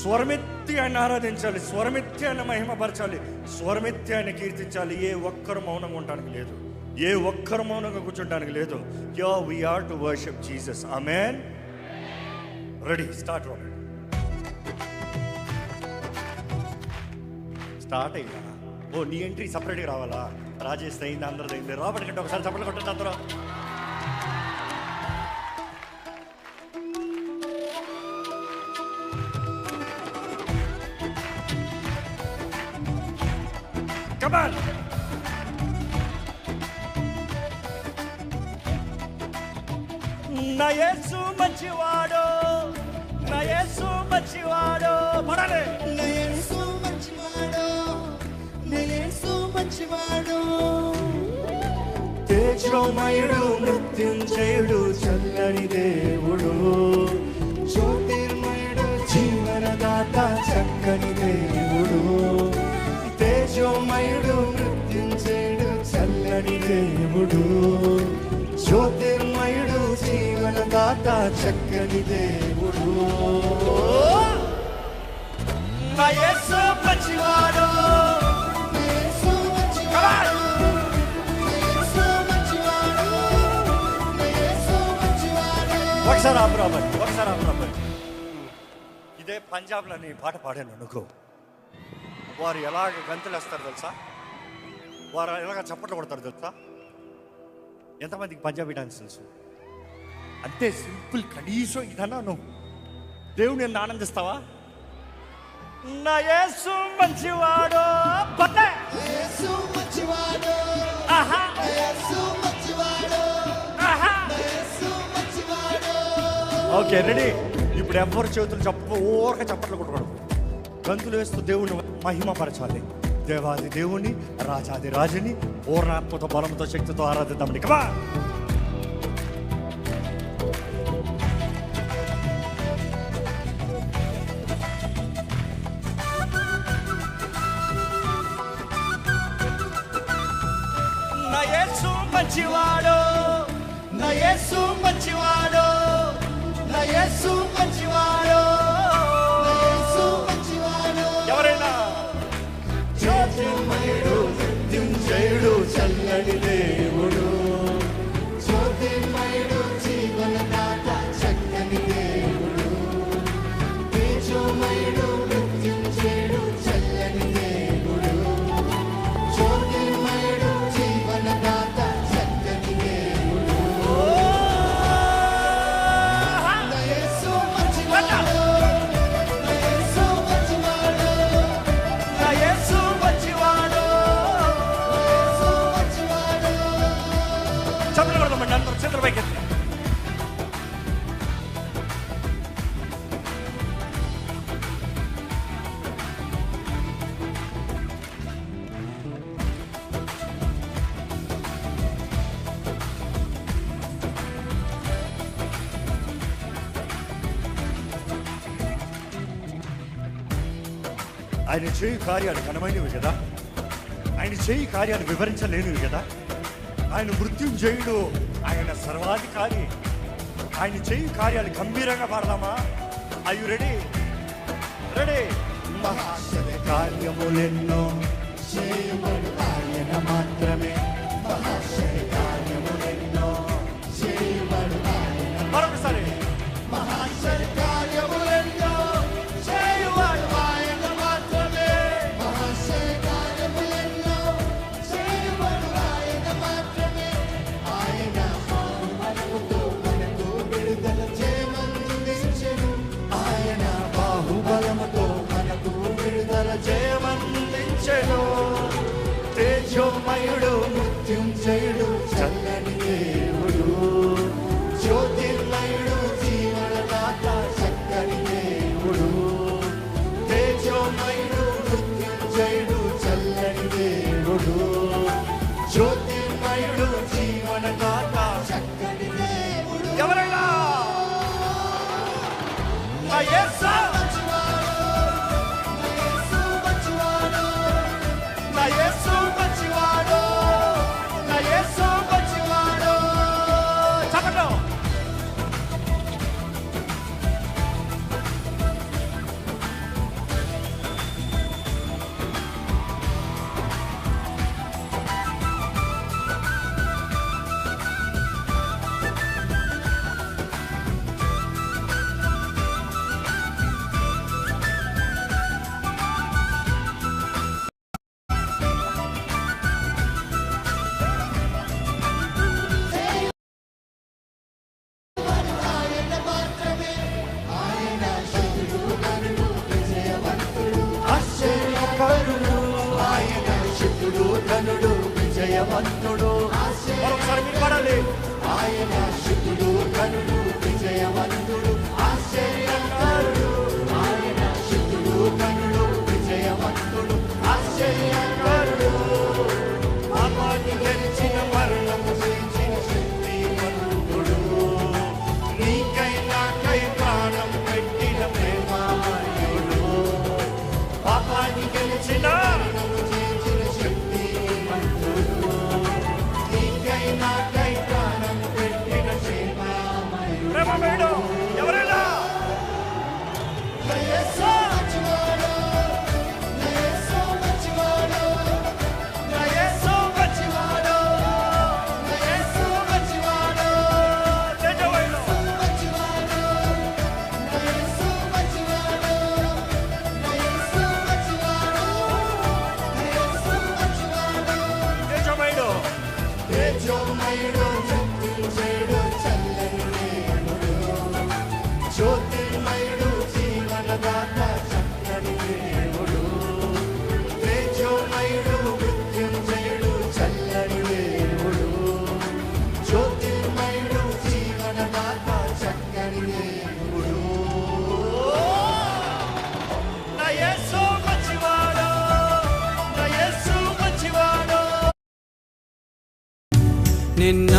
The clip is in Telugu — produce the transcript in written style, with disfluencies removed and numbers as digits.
స్వరమెత్తి ఆయన ఆరాధించాలి, స్వరమెత్తి ఆయన మహిమపరచాలి, స్వరమెత్తి ఆయన కీర్తించాలి. ఏ ఒక్కరు మౌనంగా ఉండడానికి లేదు, ఏ ఒక్కరు మౌనంగా కూర్చోడానికి లేదు. Yo we are to worship Jesus. ఆమేన్. Ready, start. స్టార్ట్ అయ్యిందా? ఓ నీ ఎంట్రీ సపరేట్గా రావాలా? రాజేష్ అయింది, అందరిది అయింది. రాబట్టి కంటే ఒకసారి చప్పట్లు కొట్టండి అందరూ. Come on. నా యేసు మంచివాడు, నా యేసు మంచివాడు. పడాలి. నా యేసు మంచివాడు, నా యేసు మంచివాడు. తేజోమయుడు, మృత్యుంజయుడు, చల్లని దేవుడు, జ్యోతిర్మయుడు, జీవనదాత, చక్కని దేవుడు. తేజోమయుడు, మృత్యుంజయుడు, చల్లని దేవుడు, జ్యోతిర్మయుడు, జీవనదాత, చక్కని దేవుడు. నా యేసు మంచివాడు, నా యేసు మంచివాడు, నా యేసు మంచివాడు, నా యేసు మంచివాడు. ఒకసారి ఆపురాబడి, ఒకసారి ఆపురాబడి. ఇదే పంజాబ్లో నీ పాట పాడాను అనుకో, వారు ఎలాగ గంతులు వేస్తారు తెలుసా, వారు ఎలాగ చప్పట్లు కొడతారు తెలుసా. ఎంతమందికి పంజాబీ డాన్స్ తెలుసు? అంతే సింపుల్. కనీసం ఇదన్నా నువ్వు దేవుని నిన్ను ఆనందిస్తావా? నా యేసు మంచివాడు, నా యేసు మంచివాడు, ఆహా నా యేసు మంచివాడు, ఆహా. నా యేసు మంచివాడు. Okay ready. ఇప్పుడు ఎవరు చేతులు ఊరక చప్పట్లు కొట్టకూడదు, గంతులు వేస్తూ దేవుని మహిమపరచాలి. దేవాది దేవుని, రాజాది రాజుని పూర్ణాత్మతో, బలంతో, శక్తితో ఆరాధిద్దామని. కమా. నా యేసు మంచివాడు, నా యేసు మంచివాడు, నా యేసు మంచివాడు, నా యేసు మంచివాడు. ఎవరైనా జ్యోతిర్మయుడు, మృత్యుంజయుడు, చల్లని దేవుడు, జ్యోతిర్మయుడు, జీవనదాత, చక్కని దేవుడు, తేజోమయుడు, మృత్యుంజయుడు, చల్లని దేవుడు, జ్యోతిర్మయుడు, జీవనదాత, చక్కని దేవుడు. నా యేసు మంచివాడు, నా యేసు మంచివాడు, నా యేసు మంచివాడు. నా యేసు మంచివాడు. చప్పట్లు కొడదామండి అందరూ, చేతులు పైకెత్తి. ఆయన చేయి కార్యాలు ఘనమైనవి కదా, ఆయన చేయి కార్యాలు వివరించలేనివి కదా. ఆయన మృత్యుంజయుడు, ఆయన సర్వాధికారి, ఆయన చేయి కార్యాలు గంభీరంగా పాడదామా? I you ready? రెడీ. మహాశయ కార్యములెన్నో చేయబడు ఆయన మాత్రమే, మహాశయ కార్యములెన్నో చేయబడు ఆయన. మరొకసారి. మహాశయ కార్యములెన్నో చేయబడు ఆయన మాత్రమే, మహాశయ కార్యములెన్నో చేయబడు ఆయన మాత్రమే. ఆయన మనకుతో మనకు విడుదల చేయమందించెను, ఆయన బాహుబలముతో మనకు విడుదల జయమందించెను. తేజోమయుడు, మృత్యుంజయుడు, చల్లని దేవుడు, జ్యోతిర్మయుడు, జీవనదాత, చక్కని దేవుడు, తేజోమయుడు, మృత్యుంజయుడు, చల్లని దేవుడు, జ్యోతిర్మయుడు, జీవనదాత, చక్కని దేవుడు. ఎవరైనా నా యేసు మంచివాడు, నా యేసు మంచివాడు, నా యేసు మంచివాడు, నా యేసు మంచివాడు. చప్పట్లు. విజయవంతుడు మరొకసారి మీరు పాడాలి. ఆయన శుద్ధుడు కనుడు విజయవంతుడు ఆశ్చర్యకరుడు ఆయన శుద్ధుడు కనుడు విజయవంతుడు ఆశ్చర్యకరుడు పాపాన్ని గెలిచిన మరణము జయించిన శక్తివంతుడు నీకై నాకై ప్రాణం పెట్టిన ప్రేమామయుడు. పాపాన్ని గెలిచిన జయించిన శక్తివంతుడు నీకై నాకై ప్రాణం పెట్టిన ప్రేమామయుడు ప్రేమమయుడు. ఎవరైనా యేసు మంచివాడు యేసు మంచివాడు నా యేసు మంచివాడు, యేసు మంచివాడు నిజమైన మంచివాడు యేసు మంచివాడు యేసు మంచివాడు యేసు మంచివాడు నిజమైన తేజోమయుడు మృత్యుంజయుడు చల్లని దేవుడు జ్యోతిర్మయుడు జీవనదాత చక్కని దేవుడు తేజోమయుడు మృత్యుంజయుడు చల్లని దేవుడు జ్యోతిర్మయుడు జీవనదాత చక్కని దేవుడు నా యేసు మంచివాడు, నా యేసు మంచివాడు. నిన్న